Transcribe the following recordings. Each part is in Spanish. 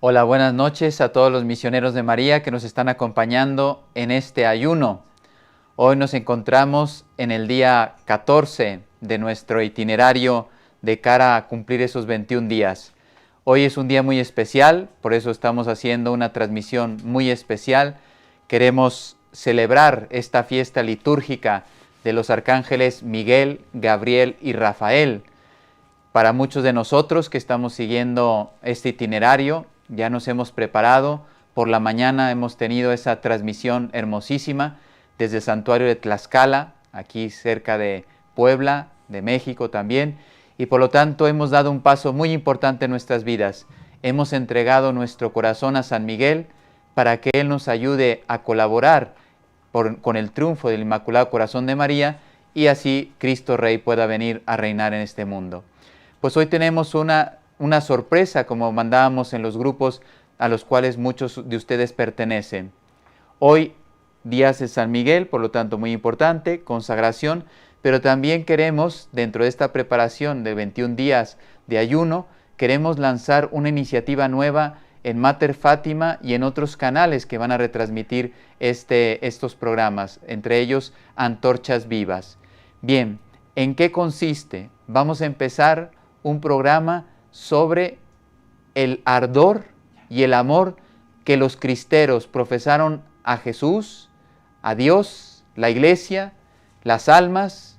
Hola, buenas noches a todos los misioneros de María que nos están acompañando en este ayuno. Hoy nos encontramos en el día 14 de nuestro itinerario de cara a cumplir esos 21 días. Hoy es un día muy especial, por eso estamos haciendo una transmisión muy especial. Queremos celebrar esta fiesta litúrgica de los arcángeles Miguel, Gabriel y Rafael. Para muchos de nosotros que estamos siguiendo este itinerario, ya nos hemos preparado. Por la mañana hemos tenido esa transmisión hermosísima desde el santuario de Tlaxcala, aquí cerca de Puebla, de México también. Y por lo tanto hemos dado un paso muy importante en nuestras vidas. Hemos entregado nuestro corazón a San Miguel para que Él nos ayude a colaborar con el triunfo del Inmaculado Corazón de María y así Cristo Rey pueda venir a reinar en este mundo. Pues hoy tenemos una sorpresa, como mandábamos en los grupos a los cuales muchos de ustedes pertenecen. Hoy, días de San Miguel, por lo tanto muy importante, consagración, pero también queremos, dentro de esta preparación de 21 días de ayuno, queremos lanzar una iniciativa nueva en Mater Fátima y en otros canales que van a retransmitir estos programas, entre ellos Antorchas Vivas. Bien, ¿en qué consiste? Vamos a empezar un programa sobre el ardor y el amor que los cristeros profesaron a Jesús, a Dios, la iglesia, las almas,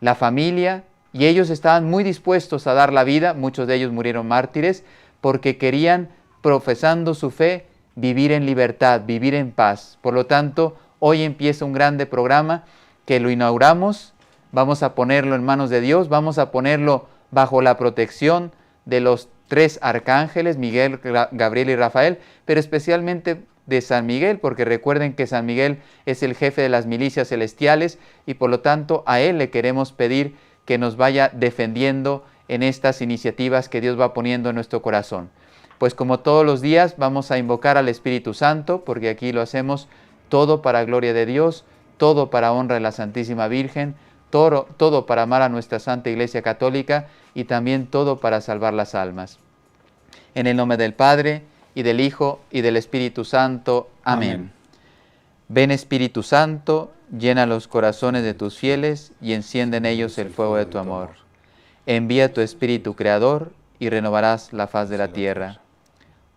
la familia, y ellos estaban muy dispuestos a dar la vida, muchos de ellos murieron mártires, porque querían, profesando su fe, vivir en libertad, vivir en paz. Por lo tanto, hoy empieza un grande programa que lo inauguramos, vamos a ponerlo en manos de Dios, vamos a ponerlo bajo la protección de los tres arcángeles, Miguel, Gabriel y Rafael, pero especialmente de San Miguel, porque recuerden que San Miguel es el jefe de las milicias celestiales y por lo tanto a él le queremos pedir que nos vaya defendiendo en estas iniciativas que Dios va poniendo en nuestro corazón. Pues como todos los días vamos a invocar al Espíritu Santo, porque aquí lo hacemos todo para gloria de Dios, todo para honra de la Santísima Virgen, todo para amar a nuestra Santa Iglesia Católica y también todo para salvar las almas. En el nombre del Padre, y del Hijo, y del Espíritu Santo. Amén. Ven Espíritu Santo, llena los corazones de tus fieles y enciende en ellos el fuego de tu amor. Envía tu Espíritu Creador y renovarás la faz de la tierra.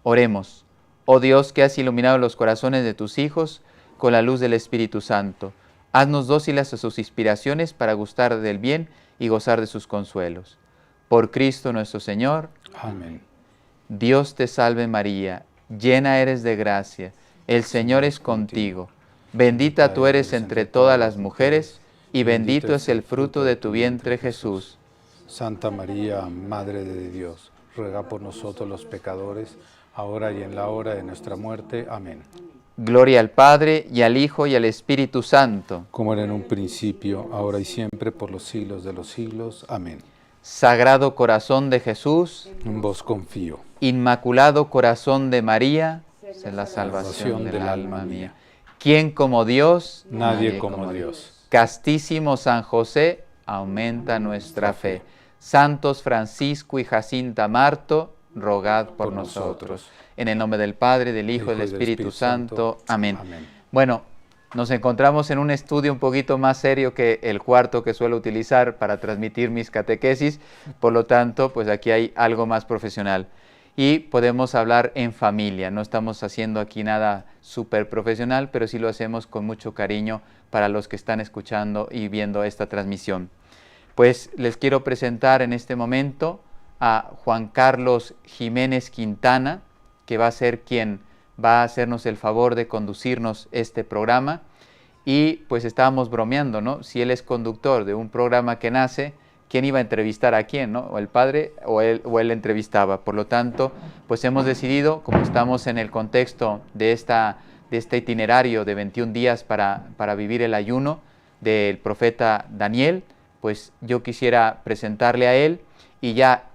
Oremos. Oh Dios, que has iluminado los corazones de tus hijos con la luz del Espíritu Santo, haznos dóciles a sus inspiraciones para gustar del bien y gozar de sus consuelos. Por Cristo nuestro Señor. Amén. Dios te salve María, llena eres de gracia, el Señor es contigo. Bendita tú eres entre todas las mujeres, y bendito es el fruto de tu vientre Jesús. Santa María, Madre de Dios, ruega por nosotros los pecadores, ahora y en la hora de nuestra muerte. Amén. Gloria al Padre, y al Hijo, y al Espíritu Santo. Como era en un principio, ahora y siempre, por los siglos de los siglos. Amén. Sagrado Corazón de Jesús, En vos confío. Inmaculado Corazón de María, es la salvación del alma mía. ¿Quién como Dios? Nadie como Dios. Castísimo San José, aumenta nuestra fe. Santos Francisco y Jacinta Marto, rogad por nosotros. En el nombre del Padre, del Hijo y del Espíritu Santo. Amén. Bueno, nos encontramos en un estudio un poquito más serio que el cuarto que suelo utilizar para transmitir mis catequesis, por lo tanto, pues aquí hay algo más profesional. Y podemos hablar en familia, no estamos haciendo aquí nada súper profesional, pero sí lo hacemos con mucho cariño para los que están escuchando y viendo esta transmisión. Pues les quiero presentar en este momento a Juan Carlos Jiménez Quintana, que va a ser quien va a hacernos el favor de conducirnos este programa. Y pues estábamos bromeando, ¿no? Si él es conductor de un programa que nace, ¿quién iba a entrevistar a quién, no? O el padre o él entrevistaba. Por lo tanto, pues hemos decidido, como estamos en el contexto de este itinerario de 21 días para vivir el ayuno del profeta Daniel, pues yo quisiera presentarle a él y ya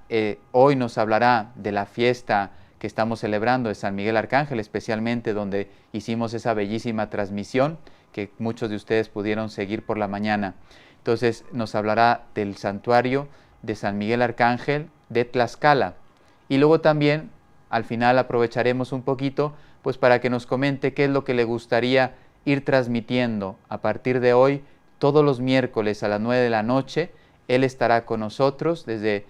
hoy nos hablará de la fiesta que estamos celebrando de San Miguel Arcángel, especialmente donde hicimos esa bellísima transmisión que muchos de ustedes pudieron seguir por la mañana. Entonces nos hablará del santuario de San Miguel Arcángel de Tlaxcala. Y luego también al final aprovecharemos un poquito pues para que nos comente qué es lo que le gustaría ir transmitiendo a partir de hoy. Todos los miércoles a las 9 de la noche, él estará con nosotros desde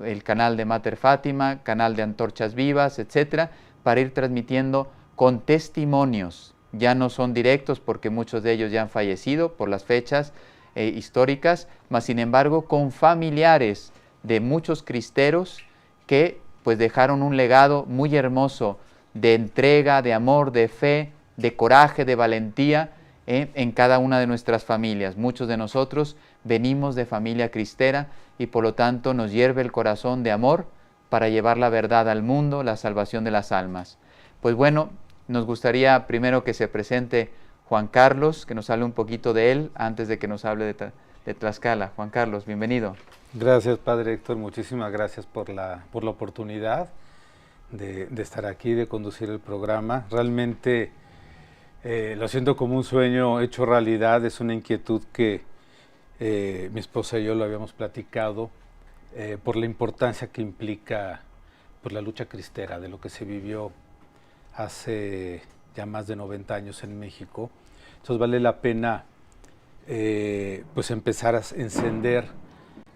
el canal de Mater Fátima, canal de Antorchas Vivas, etcétera, para ir transmitiendo con testimonios. Ya no son directos porque muchos de ellos ya han fallecido por las fechas históricas, mas sin embargo con familiares de muchos cristeros que pues dejaron un legado muy hermoso de entrega, de amor, de fe, de coraje, de valentía en cada una de nuestras familias. Muchos de nosotros venimos de familia cristera y por lo tanto nos hierve el corazón de amor para llevar la verdad al mundo, la salvación de las almas. Pues bueno, nos gustaría primero que se presente Juan Carlos, que nos hable un poquito de él antes de que nos hable de Tlaxcala. Juan Carlos, bienvenido. Gracias, Padre Héctor, muchísimas gracias por la oportunidad de estar aquí, de conducir el programa. Realmente lo siento como un sueño hecho realidad, es una inquietud que mi esposa y yo lo habíamos platicado por la importancia que implica por la lucha cristera, de lo que se vivió hace ya más de 90 años en México. Entonces vale la pena pues empezar a encender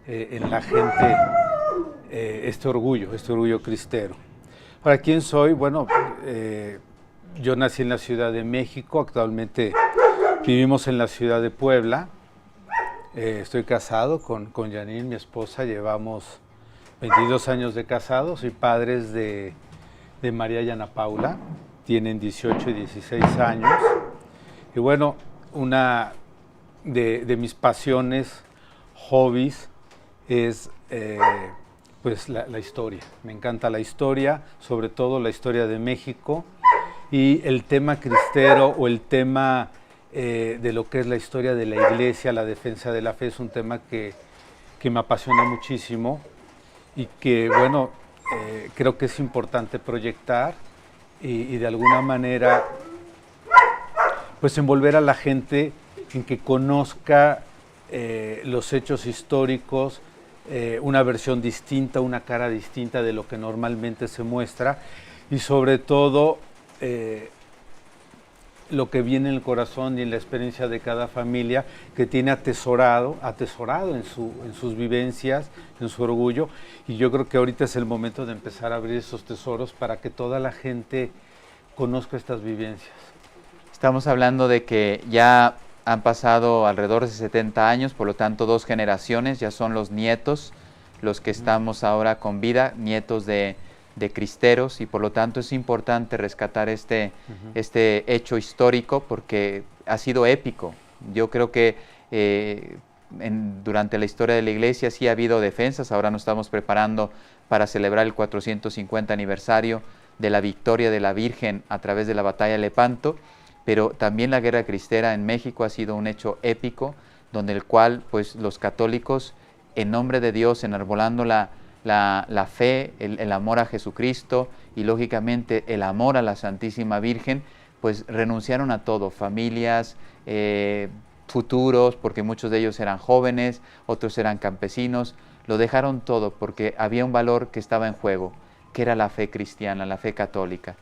en la gente este orgullo cristero. Ahora, ¿quién soy? Bueno, yo nací en la Ciudad de México, actualmente vivimos en la ciudad de Puebla. Estoy casado con Janine, mi esposa, llevamos 22 años de casados y padres de María y Ana Paula, tienen 18 y 16 años. Y bueno, una de mis pasiones, hobbies, es pues la historia. Me encanta la historia, sobre todo la historia de México, y el tema cristero o el tema de lo que es la historia de la Iglesia, la defensa de la fe, es un tema que me apasiona muchísimo y que, bueno, creo que es importante proyectar y de alguna manera pues envolver a la gente en que conozca los hechos históricos, una versión distinta, una cara distinta de lo que normalmente se muestra, y sobre todo lo que viene en el corazón y en la experiencia de cada familia, que tiene atesorado en sus vivencias, en su orgullo. Y yo creo que ahorita es el momento de empezar a abrir esos tesoros para que toda la gente conozca estas vivencias. Estamos hablando de que ya han pasado alrededor de 70 años, por lo tanto 2 generaciones, ya son los nietos los que estamos ahora con vida, nietos de cristeros, y por lo tanto es importante rescatar este hecho histórico porque ha sido épico. Yo creo que durante la historia de la Iglesia sí ha habido defensas. Ahora nos estamos preparando para celebrar el 450 aniversario de la victoria de la Virgen a través de la batalla de Lepanto, pero también la guerra cristera en México ha sido un hecho épico, donde el cual pues los católicos, en nombre de Dios, enarbolando la fe, el amor a Jesucristo y lógicamente el amor a la Santísima Virgen, pues renunciaron a todo, familias, futuros, porque muchos de ellos eran jóvenes, otros eran campesinos, lo dejaron todo porque había un valor que estaba en juego, que era la fe cristiana, la fe católica.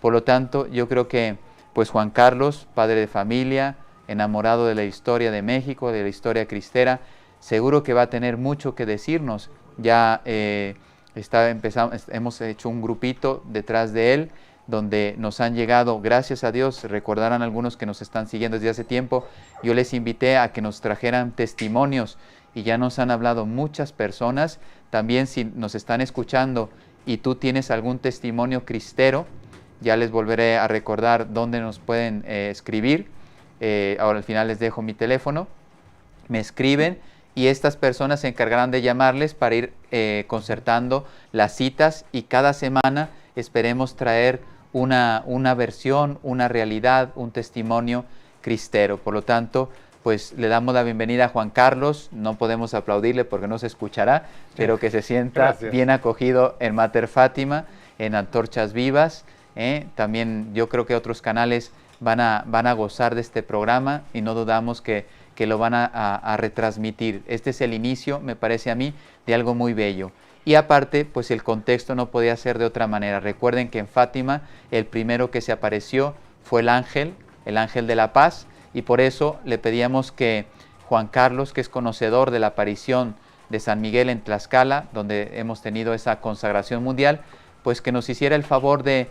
Por lo tanto, yo creo que pues Juan Carlos, padre de familia, enamorado de la historia de México, de la historia cristera, seguro que va a tener mucho que decirnos. Ya hemos hecho un grupito detrás de él, donde nos han llegado, gracias a Dios, recordarán algunos que nos están siguiendo desde hace tiempo, yo les invité a que nos trajeran testimonios y ya nos han hablado muchas personas. También si nos están escuchando y tú tienes algún testimonio cristero, ya les volveré a recordar dónde nos pueden escribir. Ahora al final les dejo mi teléfono, me escriben y estas personas se encargarán de llamarles para ir concertando las citas, y cada semana esperemos traer una versión, una realidad, un testimonio cristero. Por lo tanto, pues le damos la bienvenida a Juan Carlos. No podemos aplaudirle porque no se escuchará, pero que se sienta bien acogido en Mater Fátima, en Antorchas Vivas. También yo creo que otros canales van a gozar de este programa y no dudamos que lo van a retransmitir. Este es el inicio, me parece a mí, de algo muy bello. y aparte, pues el contexto no podía ser de otra manera. Recuerden que en Fátima el primero que se apareció fue el ángel de la paz, y por eso le pedíamos que Juan Carlos, que es conocedor de la aparición de San Miguel en Tlaxcala, donde hemos tenido esa consagración mundial, pues que nos hiciera el favor de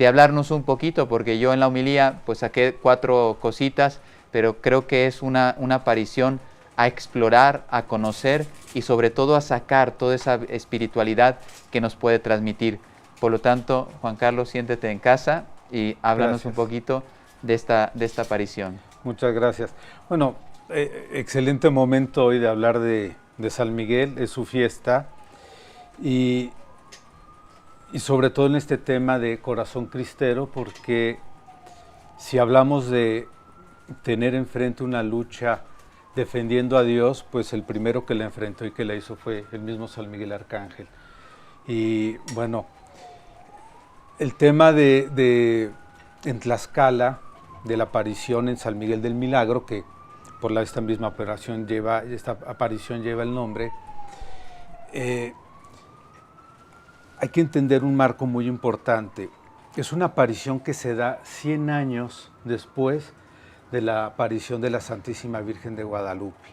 hablarnos un poquito, porque yo en la homilía pues saqué 4 cositas, pero creo que es una aparición a explorar, a conocer y sobre todo a sacar toda esa espiritualidad que nos puede transmitir. Por lo tanto, Juan Carlos, siéntete en casa y háblanos un poquito de esta aparición. Muchas gracias. Bueno, excelente momento hoy de hablar de San Miguel, es su fiesta, y sobre todo en este tema de corazón cristero, porque si hablamos de tener enfrente una lucha defendiendo a Dios, pues el primero que la enfrentó y que la hizo fue el mismo San Miguel Arcángel. Y bueno, el tema en Tlaxcala, de la aparición en San Miguel del Milagro, que por esta misma aparición lleva el nombre, hay que entender un marco muy importante. Es una aparición que se da 100 años después de la aparición de la Santísima Virgen de Guadalupe.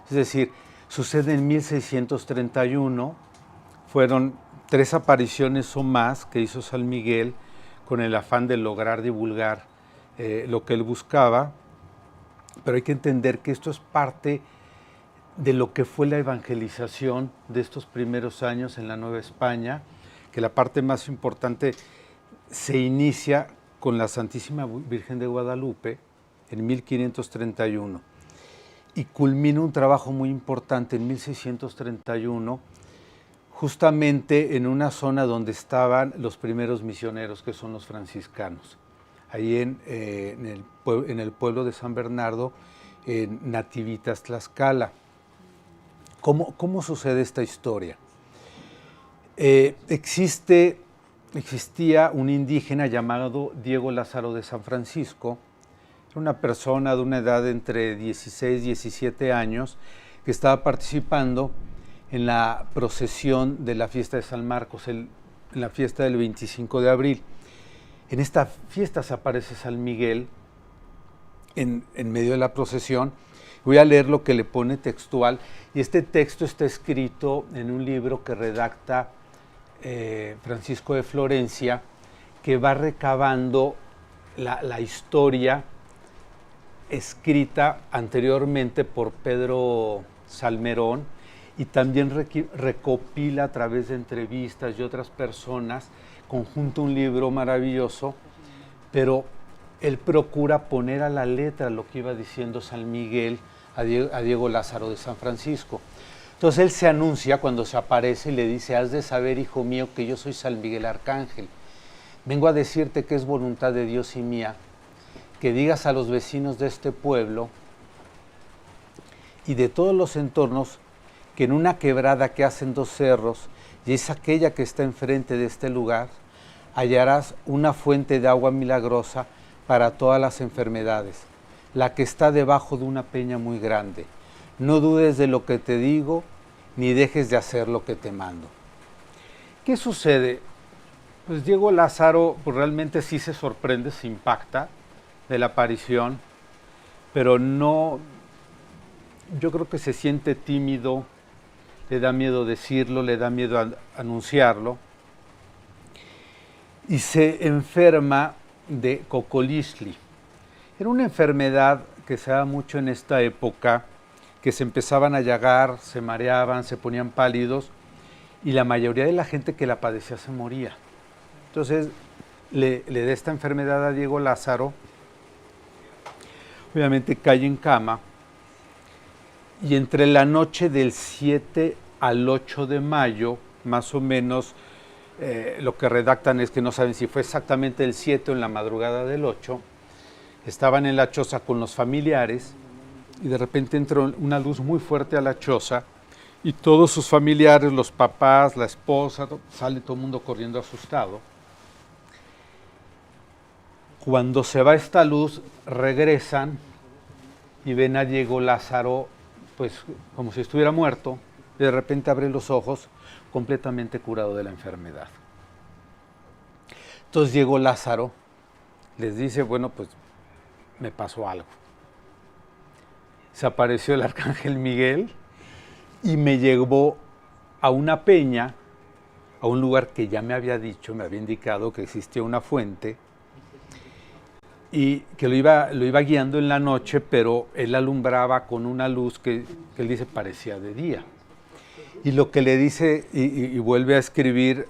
Es decir, sucede en 1631, fueron 3 apariciones o más que hizo San Miguel con el afán de lograr divulgar lo que él buscaba, pero hay que entender que esto es parte de lo que fue la evangelización de estos primeros años en la Nueva España, que la parte más importante se inicia con la Santísima Virgen de Guadalupe en 1531 y culmina un trabajo muy importante en 1631, justamente en una zona donde estaban los primeros misioneros, que son los franciscanos, ahí en el pueblo de San Bernardo, en Nativitas, Tlaxcala. ¿Cómo sucede esta historia? Existía un indígena llamado Diego Lázaro de San Francisco, una persona de una edad de entre 16 y 17 años, que estaba participando en la procesión de la fiesta de San Marcos, en la fiesta del 25 de abril. En esta fiesta se aparece San Miguel en medio de la procesión. Voy a leer lo que le pone textual, y este texto está escrito en un libro que redacta Francisco de Florencia, que va recabando la historia escrita anteriormente por Pedro Salmerón, y también recopila a través de entrevistas y otras personas, conjunta un libro maravilloso, pero él procura poner a la letra lo que iba diciendo San Miguel a Diego Lázaro de San Francisco. Entonces él se anuncia cuando se aparece y le dice: has de saber, hijo mío, que yo soy San Miguel Arcángel. Vengo a decirte que es voluntad de Dios y mía que digas a los vecinos de este pueblo y de todos los entornos que en una quebrada que hacen 2 cerros, y es aquella que está enfrente de este lugar, hallarás una fuente de agua milagrosa para todas las enfermedades, la que está debajo de una peña muy grande. No dudes de lo que te digo, ni dejes de hacer lo que te mando. ¿Qué sucede? Pues Diego Lázaro pues realmente sí se sorprende, se impacta de la aparición, pero no, yo creo que se siente tímido, le da miedo decirlo, le da miedo anunciarlo, y se enferma de cocolizli. Era una enfermedad que se daba mucho en esta época, que se empezaban a llagar, se mareaban, se ponían pálidos, y la mayoría de la gente que la padecía se moría. Entonces le da esta enfermedad a Diego Lázaro, obviamente cae en cama, y entre la noche del 7 al 8 de mayo, más o menos, lo que redactan es que no saben si fue exactamente el 7 o en la madrugada del 8, estaban en la choza con los familiares, y de repente entró una luz muy fuerte a la choza, y todos sus familiares, los papás, la esposa, sale todo el mundo corriendo asustado. Cuando se va esta luz, regresan y ven a Diego Lázaro, pues como si estuviera muerto, y de repente abre los ojos completamente curado de la enfermedad. Entonces llegó Lázaro, les dice, bueno, pues me pasó algo. Se apareció el arcángel Miguel y me llevó a una peña, a un lugar que ya me había dicho, me había indicado que existía una fuente, y que lo iba guiando en la noche, pero él alumbraba con una luz que él dice parecía de día. Y lo que le dice, y vuelve a escribir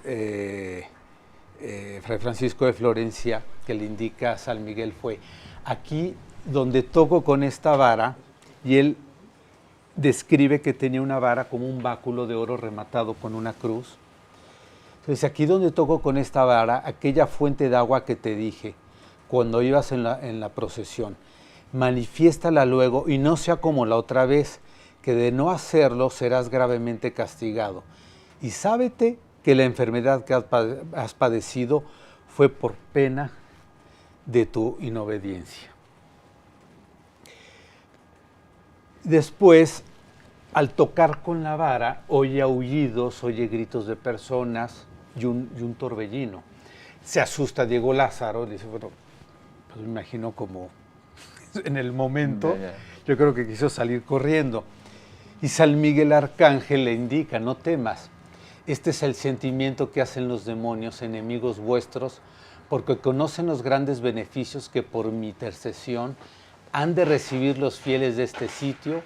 Fray Francisco de Florencia, que le indica a San Miguel, fue aquí donde toco con esta vara, y él describe que tenía una vara como un báculo de oro rematado con una cruz. Entonces, aquí donde toco con esta vara, aquella fuente de agua que te dije, cuando ibas en la procesión, manifiéstala luego y no sea como la otra vez, que de no hacerlo serás gravemente castigado. Y sábete que la enfermedad que has padecido fue por pena de tu inobediencia. Después, al tocar con la vara, oye aullidos, oye gritos de personas y un torbellino. Se asusta Diego Lázaro, dice, bueno, pues me imagino como en el momento, yo creo que quiso salir corriendo. Y San Miguel Arcángel le indica, no temas, este es el sentimiento que hacen los demonios, enemigos vuestros, porque conocen los grandes beneficios que por mi intercesión han de recibir los fieles de este sitio,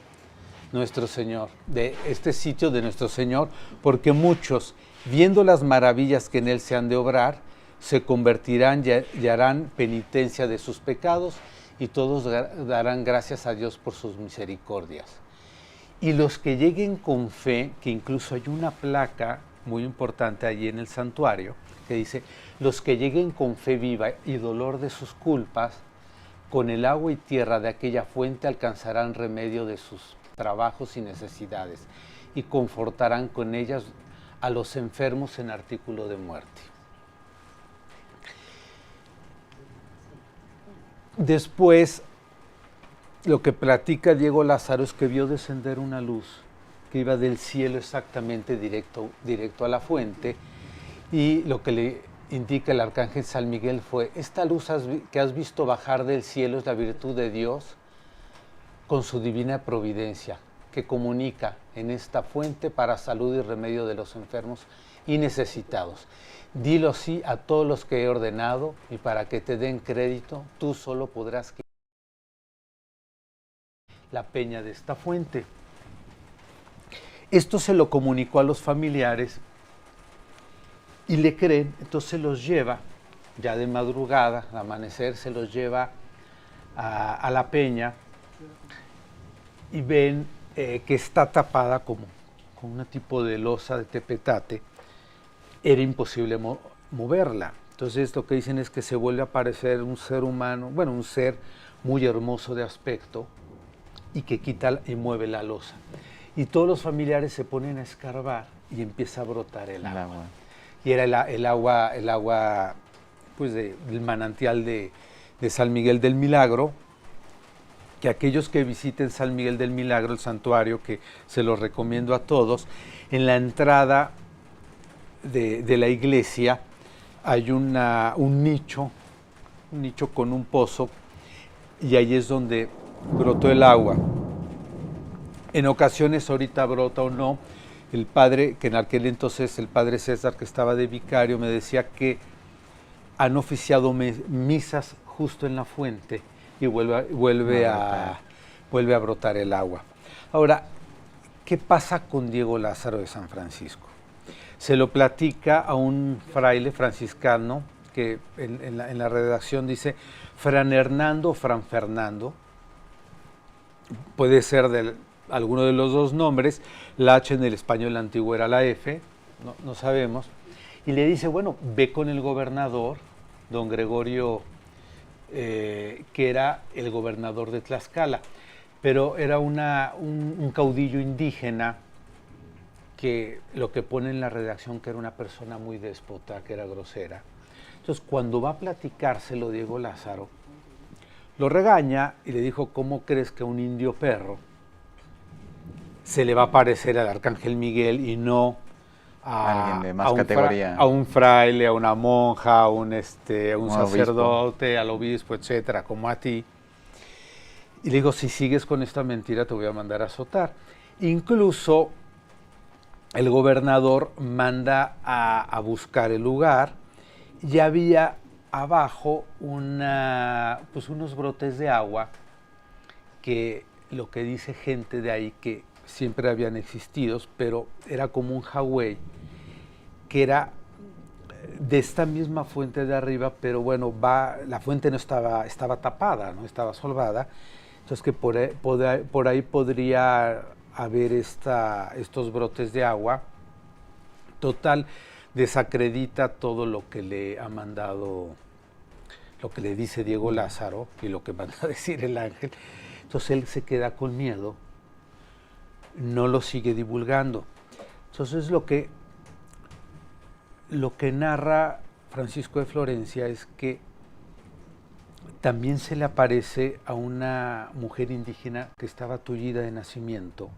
nuestro Señor, de este sitio de nuestro Señor, porque muchos, viendo las maravillas que en él se han de obrar, se convertirán y harán penitencia de sus pecados, y todos darán gracias a Dios por sus misericordias. Y los que lleguen con fe, que incluso hay una placa muy importante allí en el santuario, que dice, los que lleguen con fe viva y dolor de sus culpas, con el agua y tierra de aquella fuente alcanzarán remedio de sus trabajos y necesidades, y confortarán con ellas a los enfermos en artículo de muerte. Después, lo que platica Diego Lázaro es que vio descender una luz que iba del cielo exactamente directo a la fuente, y lo que le indica el arcángel San Miguel fue, esta luz que has visto bajar del cielo es la virtud de Dios con su divina providencia, que comunica en esta fuente para salud y remedio de los enfermos y necesitados. Dilo así a todos los que he ordenado, y para que te den crédito, tú solo podrás quitar la peña de esta fuente. Esto se lo comunicó a los familiares y le creen, entonces se los lleva, ya de madrugada, al amanecer, se los lleva a la peña, y ven que está tapada con un tipo de losa de tepetate. Era imposible moverla. Entonces lo que dicen es que se vuelve a aparecer un ser humano, bueno, un ser muy hermoso de aspecto, y que quita y mueve la losa. Y todos los familiares se ponen a escarbar y empieza a brotar el agua. Y era el agua pues del manantial de San Miguel del Milagro, que aquellos que visiten San Miguel del Milagro, el santuario, que se los recomiendo a todos, en la entrada de la iglesia hay un nicho con un pozo, y ahí es donde brotó el agua. En ocasiones, ahorita brota o no, el padre, que en aquel entonces el padre César, que estaba de vicario, me decía que han oficiado misas justo en la fuente y vuelve a brotar el agua. Ahora, ¿qué pasa con Diego Lázaro de San Francisco? Se lo platica a un fraile franciscano que en la redacción dice Fran Hernando o Fran Fernando, puede ser de alguno de los dos nombres, la H en el español antiguo era la F, no sabemos, y le dice, bueno, ve con el gobernador, don Gregorio, que era el gobernador de Tlaxcala, pero era un caudillo indígena, que lo que pone en la redacción que era una persona muy déspota, que era grosera. Entonces, cuando va a platicárselo Diego Lázaro, lo regaña y le dijo, ¿cómo crees que un indio perro se le va a aparecer al arcángel Miguel y no alguien de más categoría. A un fraile, a una monja, a un sacerdote, al obispo, etcétera, como a ti. Y le digo, si sigues con esta mentira te voy a mandar a azotar. Incluso el gobernador manda a buscar el lugar y había abajo unos brotes de agua que lo que dice gente de ahí que siempre habían existido, pero era como un jagüey que era de esta misma fuente de arriba, pero bueno, la fuente no estaba tapada, no estaba solvada, entonces que por ahí podría haber estos brotes de agua. Total, desacredita todo lo que le ha mandado, lo que le dice Diego Lázaro y lo que manda a decir el ángel. Entonces él se queda con miedo, no lo sigue divulgando. Entonces lo que narra Francisco de Florencia es que también se le aparece a una mujer indígena que estaba tullida de nacimiento.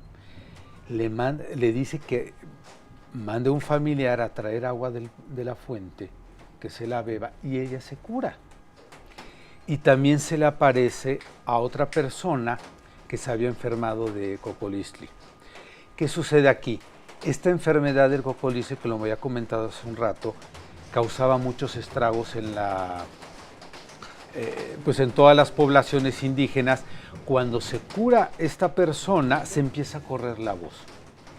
Le dice que mande un familiar a traer agua de la fuente, que se la beba, y ella se cura. Y también se le aparece a otra persona que se había enfermado de cocolistli. ¿Qué sucede aquí? Esta enfermedad del cocolistli, que lo había comentado hace un rato, causaba muchos estragos en en todas las poblaciones indígenas. Cuando se cura esta persona, se empieza a correr la voz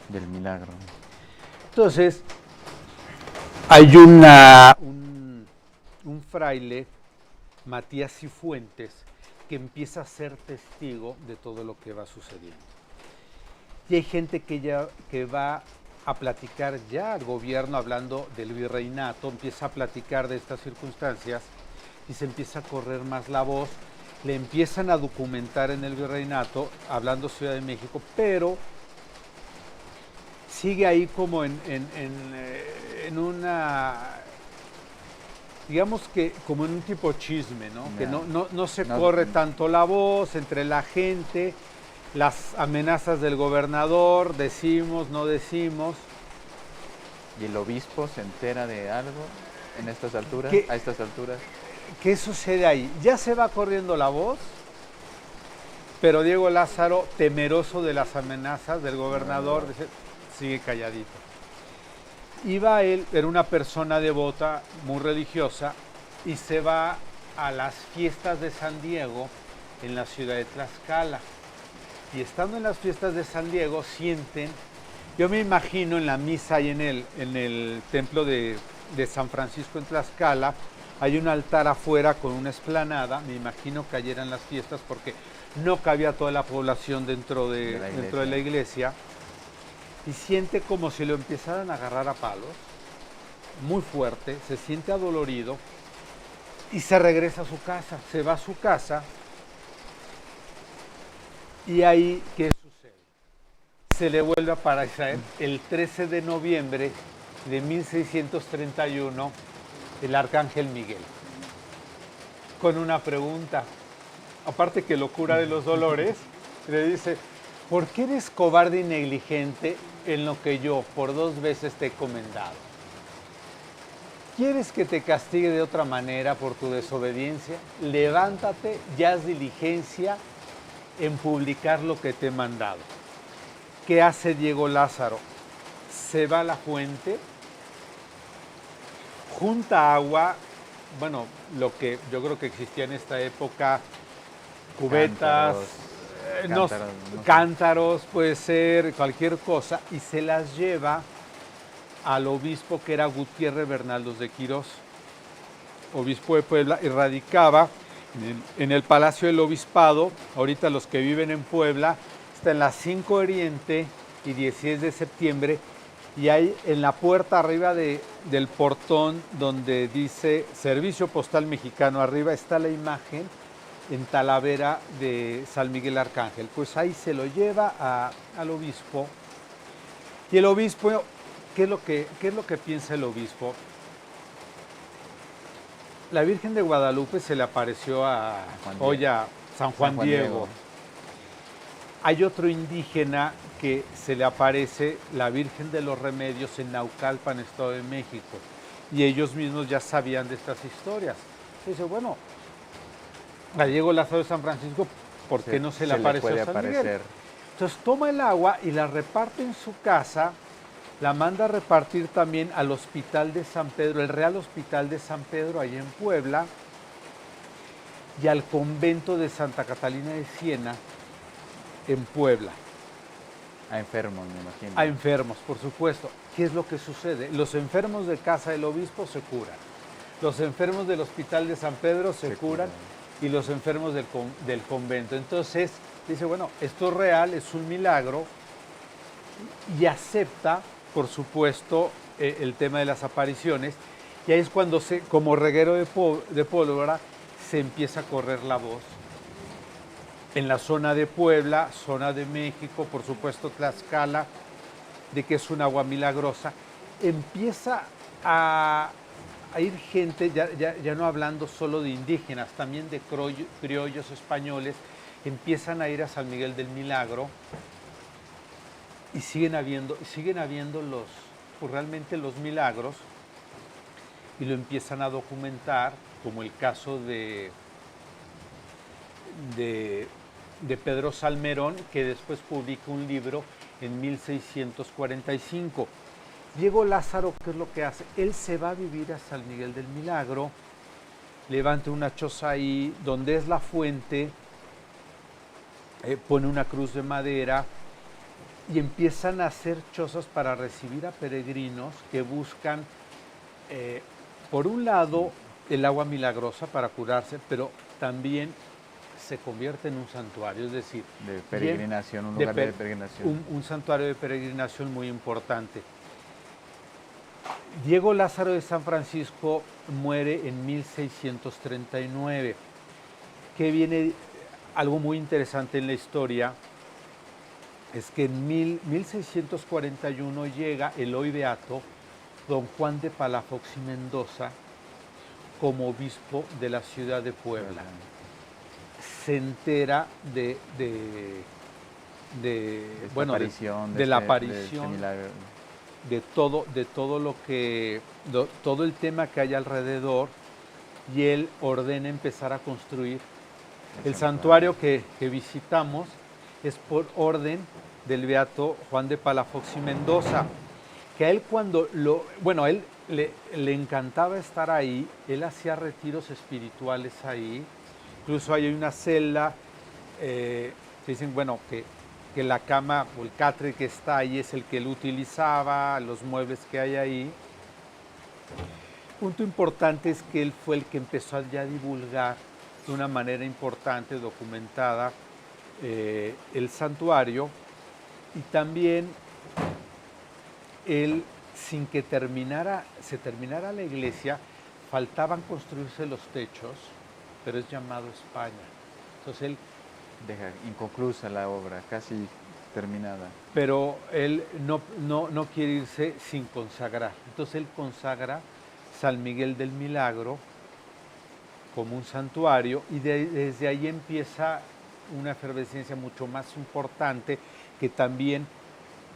del milagro. Entonces, hay un fraile, Matías Cifuentes, que empieza a ser testigo de todo lo que va sucediendo. Y hay gente que va a platicar ya al gobierno, hablando del virreinato, empieza a platicar de estas circunstancias y se empieza a correr más la voz. Le empiezan a documentar en el virreinato, hablando Ciudad de México, pero sigue ahí como en una, digamos que como en un tipo chisme, ¿no? Que no se corre tanto la voz entre la gente, las amenazas del gobernador, decimos, no decimos. ¿Y el obispo se entera de algo en estas alturas, a estas alturas? ¿Qué sucede ahí? Ya se va corriendo la voz, pero Diego Lázaro, temeroso de las amenazas del gobernador, sigue calladito. Iba él, era una persona devota, muy religiosa, y se va a las fiestas de San Diego en la ciudad de Tlaxcala. Y estando en las fiestas de San Diego, sienten, yo me imagino en la misa y en el templo de San Francisco en Tlaxcala, hay un altar afuera con una explanada, me imagino que ayer eran las fiestas porque no cabía toda la población dentro de la iglesia. Y siente como si lo empezaran a agarrar a palos, muy fuerte, se siente adolorido y se regresa a su casa, se va a su casa. Y ahí, ¿qué sucede? Se le vuelve a aparecer el 13 de noviembre de 1631 el arcángel Miguel, con una pregunta. Aparte que lo cura de los dolores, le dice: ¿por qué eres cobarde y negligente en lo que yo por 2 veces te he encomendado? ¿Quieres que te castigue de otra manera por tu desobediencia? Levántate y haz diligencia en publicar lo que te he mandado. ¿Qué hace Diego Lázaro? Se va a la fuente, junta agua, bueno, lo que yo creo que existía en esta época, cubetas, cántaros, puede ser cualquier cosa, y se las lleva al obispo, que era Gutiérrez Bernaldós de Quirós, obispo de Puebla, y radicaba en el Palacio del Obispado. Ahorita los que viven en Puebla, está en la 5 Oriente y 16 de septiembre, y ahí en la puerta arriba del portón donde dice Servicio Postal Mexicano, arriba está la imagen en Talavera de San Miguel Arcángel. Pues ahí se lo lleva al obispo, y el obispo, ¿qué es lo que piensa el obispo? La Virgen de Guadalupe se le apareció a San Juan Diego. Hay otro indígena que se le aparece la Virgen de los Remedios en Naucalpan, Estado de México, y ellos mismos ya sabían de estas historias. Dice, bueno, Gallego Lázaro de San Francisco, ¿por qué no se le apareció a San Miguel? Entonces toma el agua y la reparte en su casa, la manda a repartir también al Hospital de San Pedro, el Real Hospital de San Pedro, allá en Puebla, y al convento de Santa Catalina de Siena, en Puebla. A enfermos, me imagino. A enfermos, por supuesto. ¿Qué es lo que sucede? Los enfermos de casa del obispo se curan. Los enfermos del Hospital de San Pedro se curan. Y los enfermos del convento. Entonces, dice, bueno, esto es real, es un milagro, y acepta, por supuesto, el tema de las apariciones, y ahí es cuando, como reguero de pólvora, se empieza a correr la voz. En la zona de Puebla, zona de México, por supuesto Tlaxcala, de que es un agua milagrosa, empieza a ir gente, ya no hablando solo de indígenas, también de criollos españoles, empiezan a ir a San Miguel del Milagro y siguen habiendo pues realmente los milagros, y lo empiezan a documentar, como el caso de Pedro Salmerón, que después publica un libro en 1645. Diego Lázaro, ¿qué es lo que hace? Él se va a vivir a San Miguel del Milagro, levanta una choza ahí, donde es la fuente, pone una cruz de madera, y empiezan a hacer chozas para recibir a peregrinos que buscan, por un lado, el agua milagrosa para curarse, pero también se convierte en un santuario, es decir, de peregrinación, un lugar de peregrinación. Un santuario de peregrinación muy importante. Diego Lázaro de San Francisco muere en 1639, que viene algo muy interesante en la historia, es que en 1641 llega el hoy beato don Juan de Palafox y Mendoza como obispo de la ciudad de Puebla. Se entera de la aparición, de todo lo que, todo el tema que hay alrededor, y él ordena empezar a construir el santuario que visitamos. Es por orden del beato Juan de Palafox y Mendoza, que a él él le encantaba estar ahí, él hacía retiros espirituales ahí, incluso hay una celda, dicen, bueno, que la cama o el catre que está ahí es el que él utilizaba, los muebles que hay ahí. Punto importante es que él fue el que empezó ya a divulgar de una manera importante, documentada, el santuario, y también él, sin que se terminara la iglesia, faltaban construirse los techos, pero es llamado España. Entonces él deja inconclusa la obra, casi terminada. Pero él no quiere irse sin consagrar. Entonces él consagra San Miguel del Milagro como un santuario, y desde ahí empieza una efervescencia mucho más importante, que también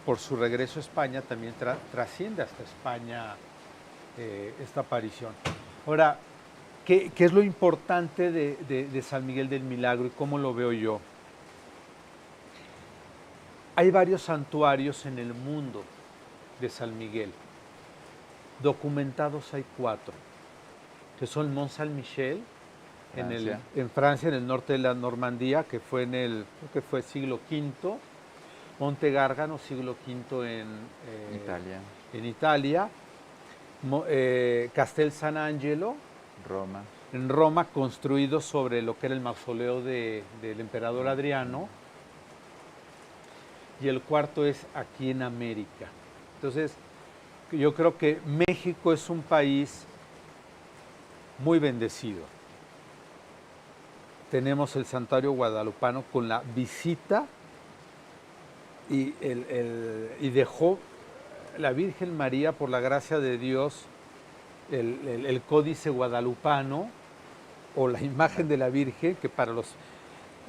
por su regreso a España también trasciende hasta España esta aparición. Ahora, ¿qué es lo importante de San Miguel del Milagro y cómo lo veo yo? Hay varios santuarios en el mundo de San Miguel. Documentados hay 4, que son Mont Saint-Michel, en Francia, en el norte de la Normandía, que fue creo que fue siglo V, Monte Gárgano, siglo V en Italia, Castel San Angelo, en Roma, construido sobre lo que era el mausoleo del emperador Adriano, y el 4 es aquí en América. Entonces, yo creo que México es un país muy bendecido. Tenemos el santuario guadalupano con la visita, y dejó la Virgen María, por la gracia de Dios, el códice guadalupano, o la imagen de la Virgen, que para los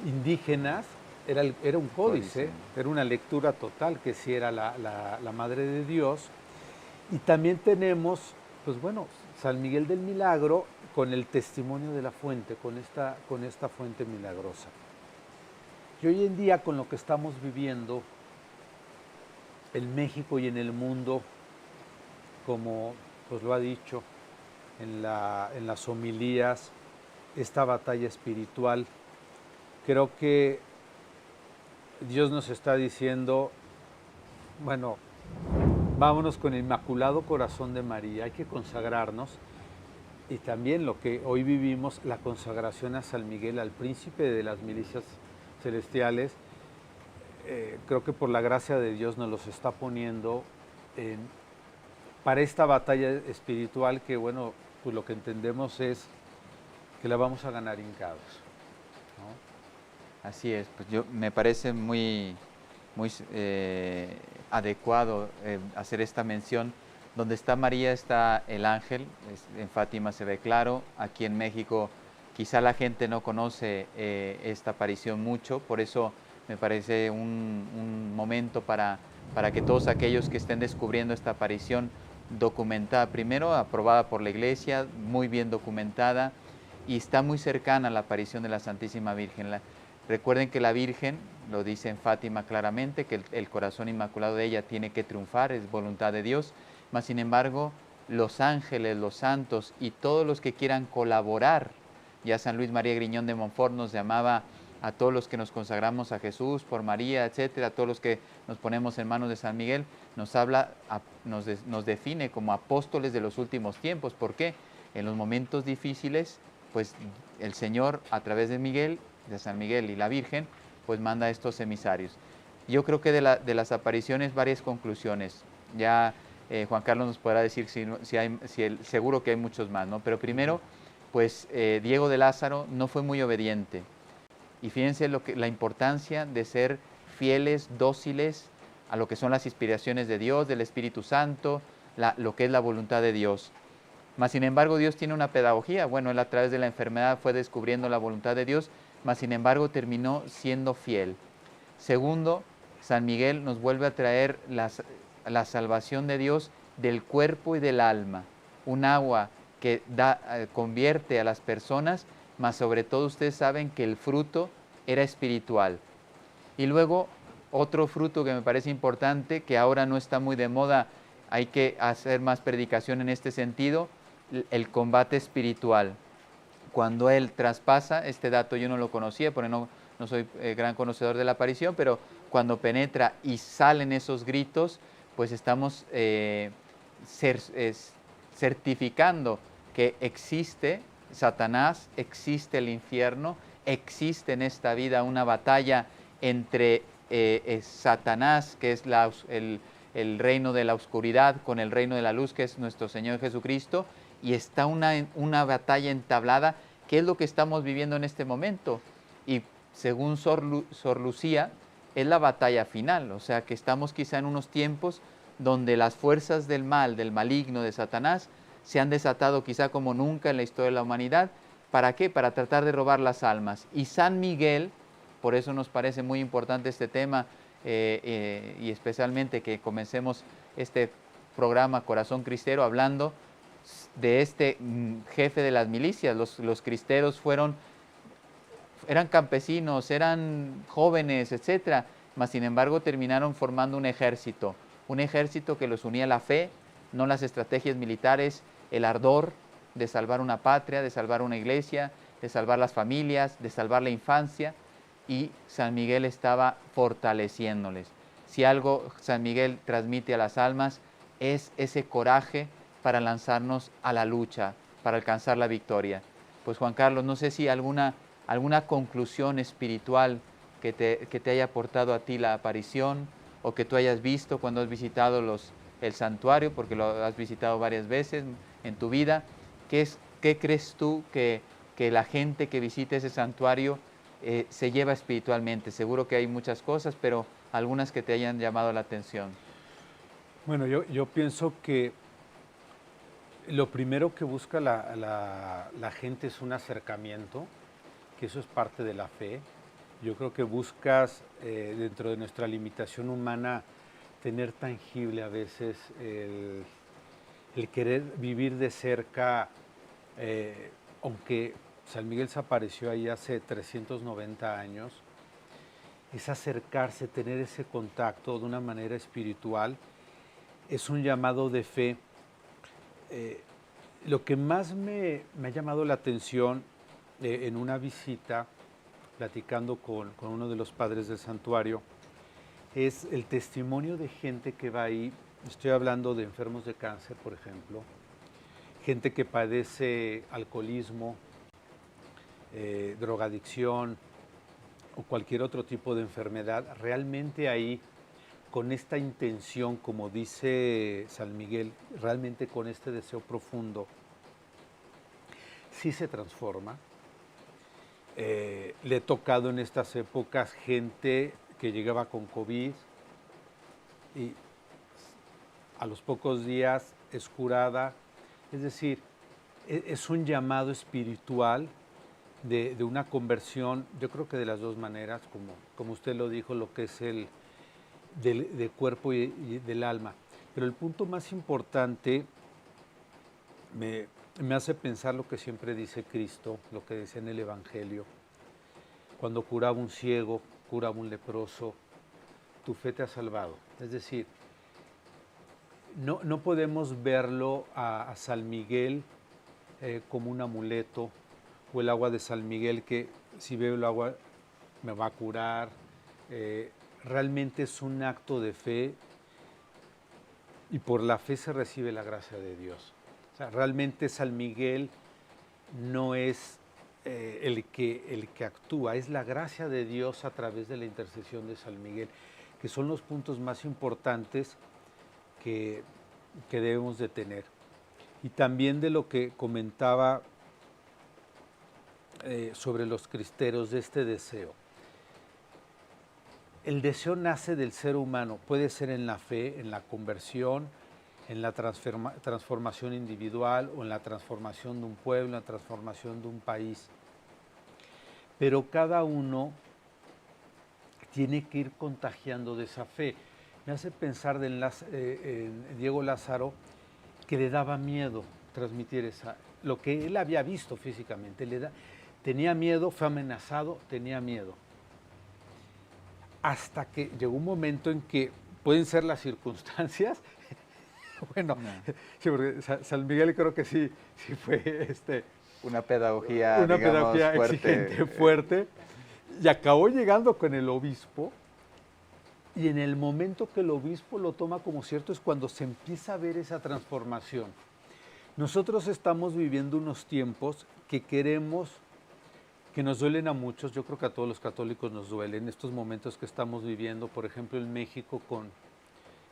indígenas era un códice, era una lectura total que sí era la Madre de Dios. Y también tenemos, pues bueno, San Miguel del Milagro con el testimonio de la fuente, con esta fuente milagrosa. Y hoy en día, con lo que estamos viviendo en México y en el mundo, como pues lo ha dicho en las homilías, esta batalla espiritual, creo que Dios nos está diciendo, bueno, vámonos con el Inmaculado Corazón de María, hay que consagrarnos. Y también lo que hoy vivimos, la consagración a San Miguel, al príncipe de las milicias celestiales, creo que por la gracia de Dios nos los está poniendo para esta batalla espiritual que, bueno, pues lo que entendemos es que la vamos a ganar hincados, ¿no? Así es, pues me parece muy adecuado hacer esta mención. Donde está María está el ángel, en Fátima se ve claro, aquí en México quizá la gente no conoce esta aparición mucho, por eso me parece un momento para que todos aquellos que estén descubriendo esta aparición documentada, primero aprobada por la Iglesia, muy bien documentada, y está muy cercana a la aparición de la Santísima Virgen. Recuerden que la Virgen, lo dice en Fátima claramente, que el corazón inmaculado de ella tiene que triunfar, es voluntad de Dios, mas sin embargo los ángeles, los santos y todos los que quieran colaborar, ya San Luis María Griñón de Montfort nos llamaba a todos los que nos consagramos a Jesús por María, etcétera, a todos los que nos ponemos en manos de San Miguel, nos habla, nos define como apóstoles de los últimos tiempos. ¿Por qué? En los momentos difíciles, pues el Señor a través de Miguel, de San Miguel y la Virgen, pues manda a estos emisarios. Yo creo que de las apariciones varias conclusiones. Ya Juan Carlos nos podrá decir seguro que hay muchos más, ¿no? Pero primero, pues Diego de Lázaro no fue muy obediente. Y fíjense la importancia de ser fieles, dóciles a lo que son las inspiraciones de Dios, del Espíritu Santo, lo que es la voluntad de Dios. Mas sin embargo Dios tiene una pedagogía. Bueno, él a través de la enfermedad fue descubriendo la voluntad de Dios, mas sin embargo terminó siendo fiel. Segundo, San Miguel nos vuelve a traer la salvación de Dios del cuerpo y del alma. Un agua que convierte a las personas, mas sobre todo ustedes saben que el fruto era espiritual. Y luego otro fruto que me parece importante, que ahora no está muy de moda, hay que hacer más predicación en este sentido, el combate espiritual. Cuando él traspasa, este dato yo no lo conocía, porque no soy gran conocedor de la aparición, pero cuando penetra y salen esos gritos, pues estamos certificando que existe Satanás, existe el infierno, existe en esta vida una batalla entre Satanás, que es el reino de la oscuridad, con el reino de la luz, que es nuestro Señor Jesucristo, y está una batalla entablada, que es lo que estamos viviendo en este momento. Y según Sor Lucía, es la batalla final, o sea que estamos quizá en unos tiempos donde las fuerzas del mal, del maligno, de Satanás, se han desatado quizá como nunca en la historia de la humanidad. ¿Para qué? Para tratar de robar las almas. Y San Miguel, por eso nos parece muy importante este tema, y especialmente que comencemos este programa Corazón Cristero hablando de este jefe de las milicias. Los cristeros eran campesinos, eran jóvenes, etcétera, mas sin embargo terminaron formando un ejército que los unía la fe, no las estrategias militares, el ardor de salvar una patria, de salvar una iglesia, de salvar las familias, de salvar la infancia, y San Miguel estaba fortaleciéndoles. Si algo San Miguel transmite a las almas es ese coraje para lanzarnos a la lucha, para alcanzar la victoria. Pues Juan Carlos, no sé si alguna conclusión espiritual que te haya aportado a ti la aparición, o que tú hayas visto cuando has visitado el santuario, porque lo has visitado varias veces en tu vida. ¿Qué crees tú que la gente que visite ese santuario se lleva espiritualmente? Seguro que hay muchas cosas, pero algunas que te hayan llamado la atención. Bueno, yo pienso que lo primero que busca la gente es un acercamiento, que eso es parte de la fe, Yo creo que buscas, dentro de nuestra limitación humana, tener tangible a veces el querer vivir de cerca, aunque San Miguel se apareció ahí hace 390 años, es acercarse, tener ese contacto de una manera espiritual, es un llamado de fe. Lo que más me ha llamado la atención en una visita, platicando con uno de los padres del santuario, es el testimonio de gente que va ahí. Estoy hablando de enfermos de cáncer, por ejemplo, gente que padece alcoholismo, drogadicción o cualquier otro tipo de enfermedad. Realmente ahí, con esta intención, como dice San Miguel, realmente con este deseo profundo, sí se transforma. Le he tocado en estas épocas gente que llegaba con COVID y a los pocos días es curada. Es decir, es un llamado espiritual de una conversión, yo creo que de las dos maneras, como usted lo dijo, lo que es el del cuerpo y del alma. Pero el punto más importante me hace pensar lo que siempre dice Cristo, lo que decía en el Evangelio. Cuando curaba un ciego, curaba un leproso, tu fe te ha salvado. Es decir, no podemos verlo a San Miguel como un amuleto, o el agua de San Miguel que si bebo el agua me va a curar. Realmente es un acto de fe y por la fe se recibe la gracia de Dios. O sea, realmente San Miguel no es el que actúa, es la gracia de Dios a través de la intercesión de San Miguel, que son los puntos más importantes que debemos de tener. Y también de lo que comentaba sobre los cristeros, de este deseo. El deseo nace del ser humano, puede ser en la fe, en la conversión, en la transformación individual o en la transformación de un pueblo, en la transformación de un país. Pero cada uno tiene que ir contagiando de esa fe. Me hace pensar en Diego Lázaro, que le daba miedo transmitir lo que él había visto físicamente. Tenía miedo, fue amenazado, tenía miedo. Hasta que llegó un momento en que pueden ser las circunstancias. Bueno, no. Sí, porque San Miguel creo que sí fue una pedagogía fuerte. Exigente, fuerte. Y acabó llegando con el obispo. Y en el momento que el obispo lo toma como cierto es cuando se empieza a ver esa transformación. Nosotros estamos viviendo unos tiempos que nos duelen a muchos. Yo creo que a todos los católicos nos duelen estos momentos que estamos viviendo, por ejemplo, en México con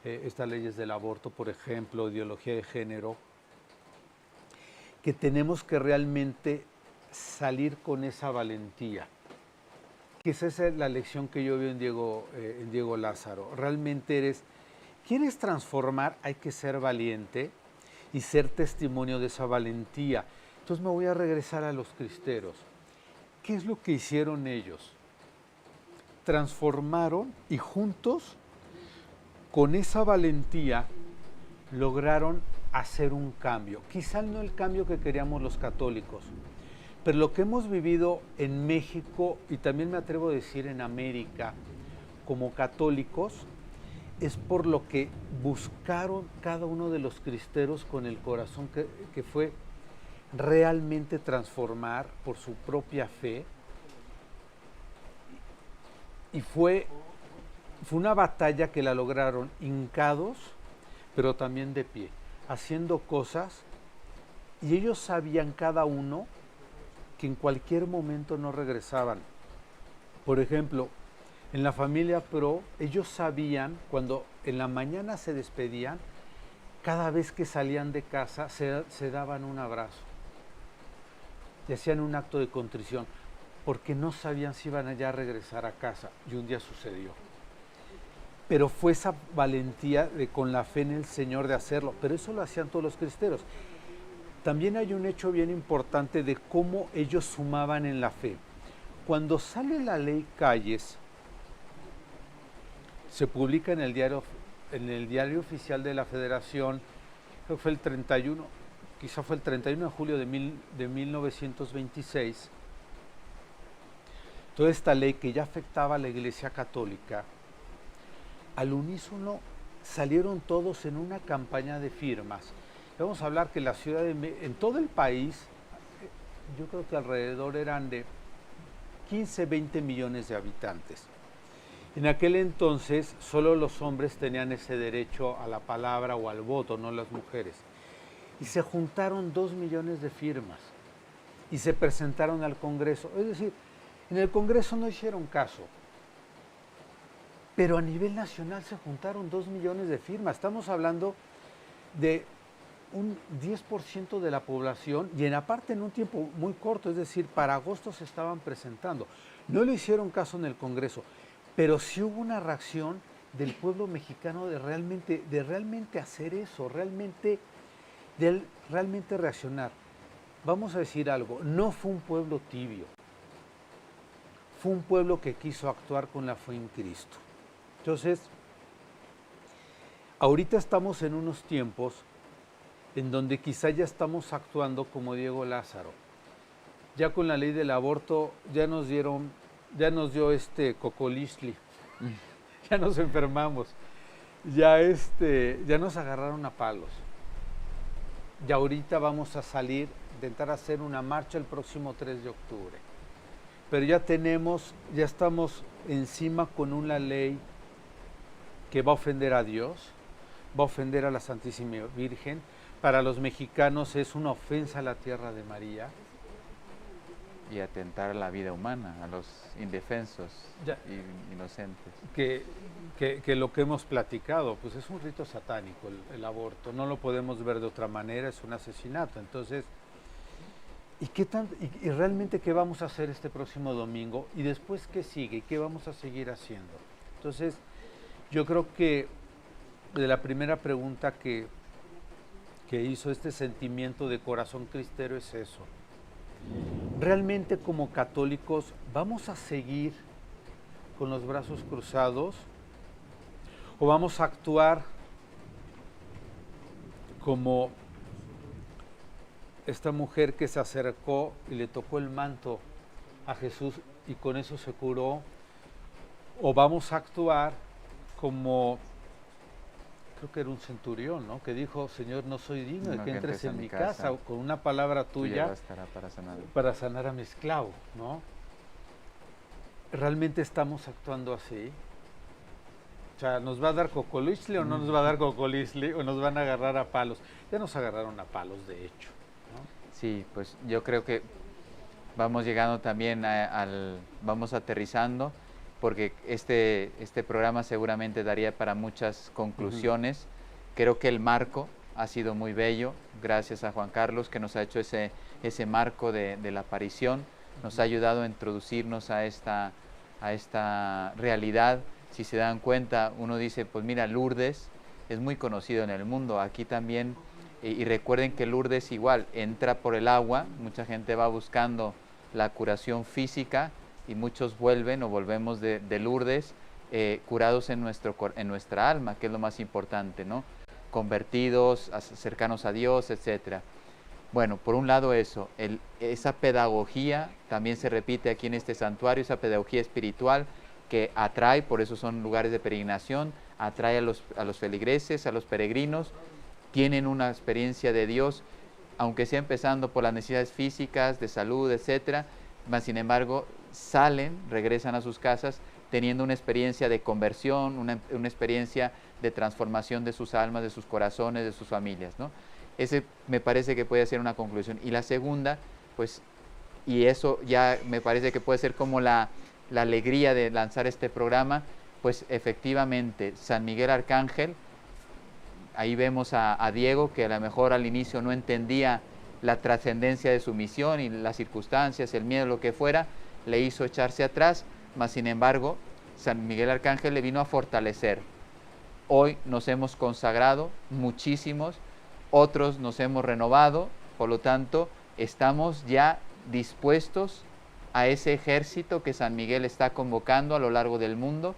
estas leyes del aborto, por ejemplo, ideología de género, que tenemos que realmente salir con esa valentía. Que esa es la lección que yo veo en Diego Lázaro. Realmente ¿quieres transformar? Hay que ser valiente y ser testimonio de esa valentía. Entonces me voy a regresar a los cristeros. ¿Qué es lo que hicieron ellos? Transformaron y juntos, con esa valentía, lograron hacer un cambio. Quizá no el cambio que queríamos los católicos, pero lo que hemos vivido en México, y también me atrevo a decir en América, como católicos, es por lo que buscaron cada uno de los cristeros con el corazón, que fue realmente transformar por su propia fe. Y fue una batalla que la lograron hincados, pero también de pie, haciendo cosas, y ellos sabían cada uno que en cualquier momento no regresaban. Por ejemplo, en la familia Pro, ellos sabían, cuando en la mañana se despedían, cada vez que salían de casa se daban un abrazo y hacían un acto de contrición, porque no sabían si iban allá a regresar a casa, y un día sucedió. Pero fue esa valentía con la fe en el Señor de hacerlo, pero eso lo hacían todos los cristeros. También hay un hecho bien importante de cómo ellos sumaban en la fe. Cuando sale la ley Calles, se publica en el diario oficial de la Federación, creo que fue el 31, quizá fue el 31 de julio de 1926, toda esta ley que ya afectaba a la Iglesia Católica, al unísono salieron todos en una campaña de firmas. Vamos a hablar que la ciudad en todo el país, yo creo que alrededor eran de 15, 20 millones de habitantes. En aquel entonces solo los hombres tenían ese derecho a la palabra o al voto, no las mujeres. Y se juntaron 2 millones de firmas y se presentaron al Congreso. Es decir, en el Congreso no hicieron caso, pero a nivel nacional se juntaron 2 millones de firmas. Estamos hablando de un 10% de la población y aparte en un tiempo muy corto, es decir, para agosto se estaban presentando. No le hicieron caso en el Congreso, pero sí hubo una reacción del pueblo mexicano de realmente hacer eso, realmente reaccionar. Vamos a decir algo, no fue un pueblo tibio, fue un pueblo que quiso actuar con la fe en Cristo. Entonces, ahorita estamos en unos tiempos en donde quizá ya estamos actuando como Diego Lázaro. Ya con la ley del aborto ya nos dio cocolistli, ya nos enfermamos, ya nos agarraron a palos. Y ahorita vamos a salir, intentar hacer una marcha el próximo 3 de octubre. Pero ya estamos encima con una ley que va a ofender a Dios, va a ofender a la Santísima Virgen. Para los mexicanos es una ofensa a la tierra de María. Y atentar a la vida humana, a los indefensos y inocentes. Que lo que hemos platicado, pues es un rito satánico el aborto, no lo podemos ver de otra manera, es un asesinato. Entonces, ¿y realmente qué vamos a hacer este próximo domingo? ¿Y después qué sigue? ¿Y qué vamos a seguir haciendo? Entonces, yo creo que de la primera pregunta que hizo este sentimiento de corazón cristero es eso. ¿Realmente como católicos vamos a seguir con los brazos cruzados o vamos a actuar como esta mujer que se acercó y le tocó el manto a Jesús y con eso se curó? ¿O vamos a actuar como, creo que era un centurión, ¿no?, que dijo: Señor, no soy digno de que entres en mi casa, o con una palabra tuya bastará para sanar a mi esclavo, ¿no? ¿Realmente estamos actuando así? O sea, ¿nos va a dar cocolistli o no nos va a dar cocolistli, o nos van a agarrar a palos? Ya nos agarraron a palos, de hecho, ¿no? Sí, pues yo creo que vamos llegando también vamos aterrizando, porque este programa seguramente daría para muchas conclusiones. Creo que el marco ha sido muy bello, gracias a Juan Carlos, que nos ha hecho ese marco de la aparición, nos ha ayudado a introducirnos a esta realidad. Si se dan cuenta, uno dice, pues mira, Lourdes es muy conocido en el mundo, aquí también, y recuerden que Lourdes igual entra por el agua, mucha gente va buscando la curación física, y muchos volvemos de Lourdes curados en nuestra alma, que es lo más importante, ¿no? Convertidos, cercanos a Dios, etcétera. Bueno, por un lado eso, esa pedagogía también se repite aquí en este santuario, esa pedagogía espiritual que atrae, por eso son lugares de peregrinación, atrae a los feligreses, a los peregrinos, tienen una experiencia de Dios, aunque sea empezando por las necesidades físicas, de salud, etcétera, mas sin embargo regresan a sus casas teniendo una experiencia de conversión, una experiencia de transformación de sus almas, de sus corazones, de sus familias, ¿no? Ese me parece que puede ser una conclusión. Y la segunda, pues, y eso ya me parece que puede ser como la alegría de lanzar este programa, pues efectivamente, San Miguel Arcángel, ahí vemos a Diego, que a lo mejor al inicio no entendía la trascendencia de su misión y las circunstancias, el miedo, lo que fuera, le hizo echarse atrás, mas sin embargo, San Miguel Arcángel le vino a fortalecer. Hoy nos hemos consagrado muchísimos, otros nos hemos renovado, por lo tanto, estamos ya dispuestos a ese ejército que San Miguel está convocando a lo largo del mundo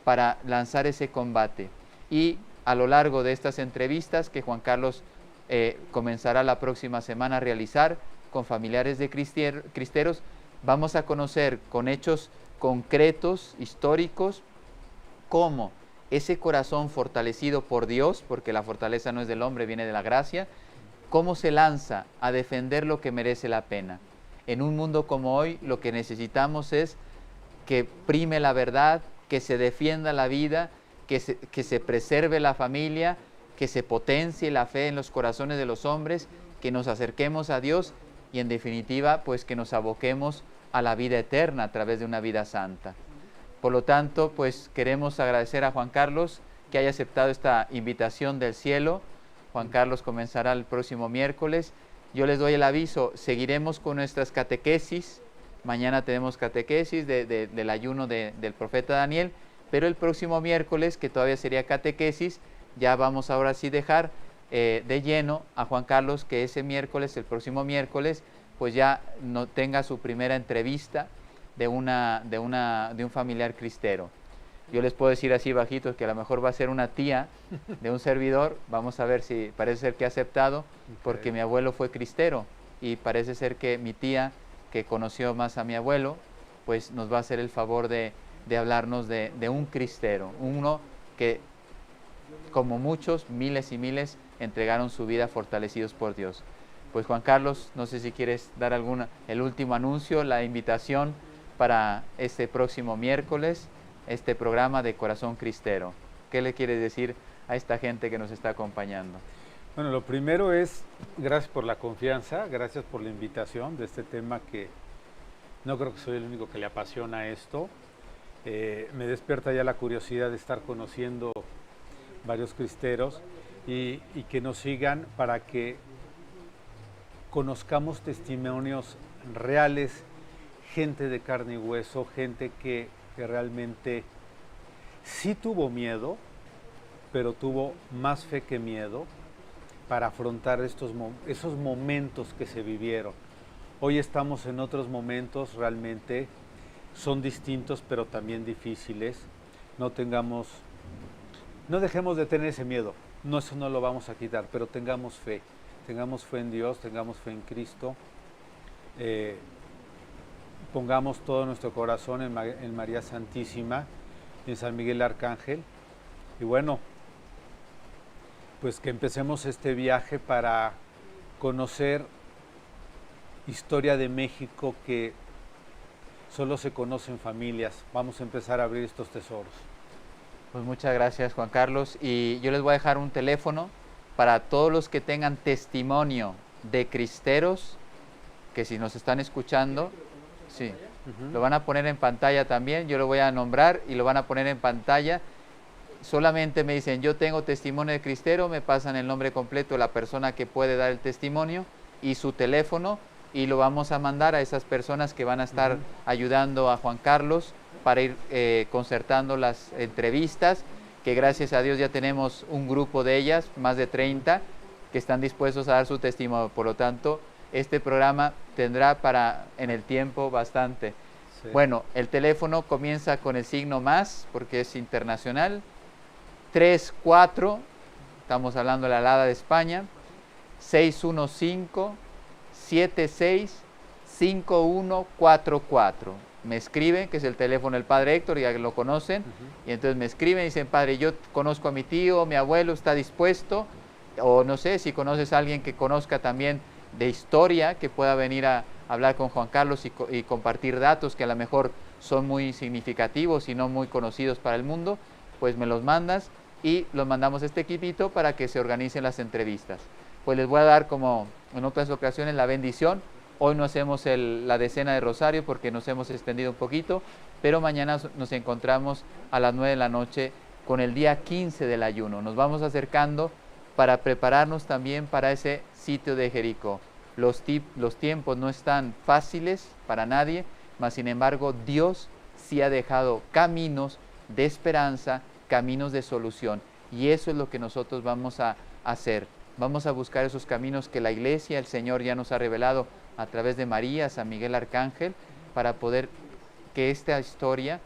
para lanzar ese combate. Y a lo largo de estas entrevistas que Juan Carlos comenzará la próxima semana a realizar con familiares de cristeros, vamos a conocer con hechos concretos, históricos, cómo ese corazón fortalecido por Dios, porque la fortaleza no es del hombre, viene de la gracia, cómo se lanza a defender lo que merece la pena. En un mundo como hoy, lo que necesitamos es que prime la verdad, que se defienda la vida, que se preserve la familia, que se potencie la fe en los corazones de los hombres, que nos acerquemos a Dios y en definitiva, pues que nos aboquemos a la vida eterna a través de una vida santa. Por lo tanto, pues queremos agradecer a Juan Carlos que haya aceptado esta invitación del cielo. Juan Carlos comenzará el próximo miércoles. Yo les doy el aviso, seguiremos con nuestras catequesis. Mañana tenemos catequesis del ayuno del profeta Daniel, pero el próximo miércoles, que todavía sería catequesis, ya vamos ahora sí dejar de lleno a Juan Carlos, que ese miércoles, el próximo miércoles, pues ya no tenga su primera entrevista de un familiar cristero. Yo les puedo decir así bajitos que a lo mejor va a ser una tía de un servidor. Vamos a ver si parece ser que ha aceptado, porque mi abuelo fue cristero y parece ser que mi tía, que conoció más a mi abuelo, pues nos va a hacer el favor de hablarnos de un cristero, uno que, como muchos, miles y miles, entregaron su vida fortalecidos por Dios. Pues Juan Carlos, no sé si quieres dar el último anuncio, la invitación para este próximo miércoles, este programa de Corazón Cristero. ¿Qué le quieres decir a esta gente que nos está acompañando? Bueno, lo primero es, gracias por la confianza, gracias por la invitación de este tema que no creo que soy el único que le apasiona esto. Me despierta ya la curiosidad de estar conociendo varios cristeros y que nos sigan para que conozcamos testimonios reales, gente de carne y hueso, gente que realmente sí tuvo miedo, pero tuvo más fe que miedo para afrontar esos momentos que se vivieron. Hoy estamos en otros momentos, realmente son distintos, pero también difíciles. No dejemos de tener ese miedo, eso no lo vamos a quitar, pero tengamos fe en Dios, tengamos fe en Cristo, pongamos todo nuestro corazón en María Santísima, en San Miguel Arcángel, y bueno, pues que empecemos este viaje para conocer historia de México que solo se conoce en familias. Vamos a empezar a abrir estos tesoros. Pues muchas gracias, Juan Carlos, y yo les voy a dejar un teléfono para todos los que tengan testimonio de cristeros, que si nos están escuchando, sí, lo van a poner en pantalla también, yo lo voy a nombrar y lo van a poner en pantalla. Solamente me dicen, yo tengo testimonio de cristero, me pasan el nombre completo de la persona que puede dar el testimonio y su teléfono, y lo vamos a mandar a esas personas que van a estar ayudando a Juan Carlos para ir concertando las entrevistas, que gracias a Dios ya tenemos un grupo de ellas, más de 30, que están dispuestos a dar su testimonio. Por lo tanto, este programa tendrá en el tiempo bastante. Sí. Bueno, el teléfono comienza con el signo más, porque es internacional, 34, estamos hablando de la alada de España, 615-76-5144. Me escriben, que es el teléfono del Padre Héctor, ya que lo conocen, y entonces me escriben y dicen, Padre, yo conozco a mi tío, mi abuelo está dispuesto, o no sé, si conoces a alguien que conozca también de historia, que pueda venir a hablar con Juan Carlos y compartir datos que a lo mejor son muy significativos y no muy conocidos para el mundo, pues me los mandas y los mandamos a este equipito para que se organicen las entrevistas. Pues les voy a dar, como en otras ocasiones, la bendición. Hoy no hacemos la decena de rosario porque nos hemos extendido un poquito, pero mañana nos encontramos a las 9 de la noche con el día 15 del ayuno. Nos vamos acercando para prepararnos también para ese sitio de Jericó. Los tiempos no están fáciles para nadie, mas sin embargo Dios sí ha dejado caminos de esperanza, caminos de solución, y eso es lo que nosotros vamos a hacer. Vamos a buscar esos caminos que la Iglesia, el Señor ya nos ha revelado a través de María, San Miguel Arcángel, para poder que esta historia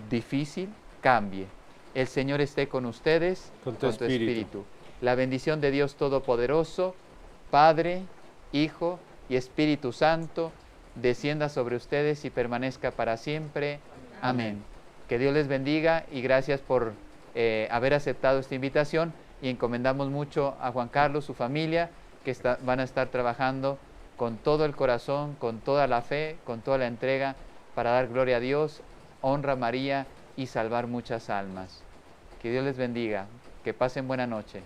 difícil cambie. El Señor esté con ustedes, con tu espíritu. La bendición de Dios Todopoderoso, Padre, Hijo y Espíritu Santo, descienda sobre ustedes y permanezca para siempre. Amén. Que Dios les bendiga y gracias por haber aceptado esta invitación, y encomendamos mucho a Juan Carlos, su familia, que van a estar trabajando con todo el corazón, con toda la fe, con toda la entrega, para dar gloria a Dios, honra a María y salvar muchas almas. Que Dios les bendiga, que pasen buena noche.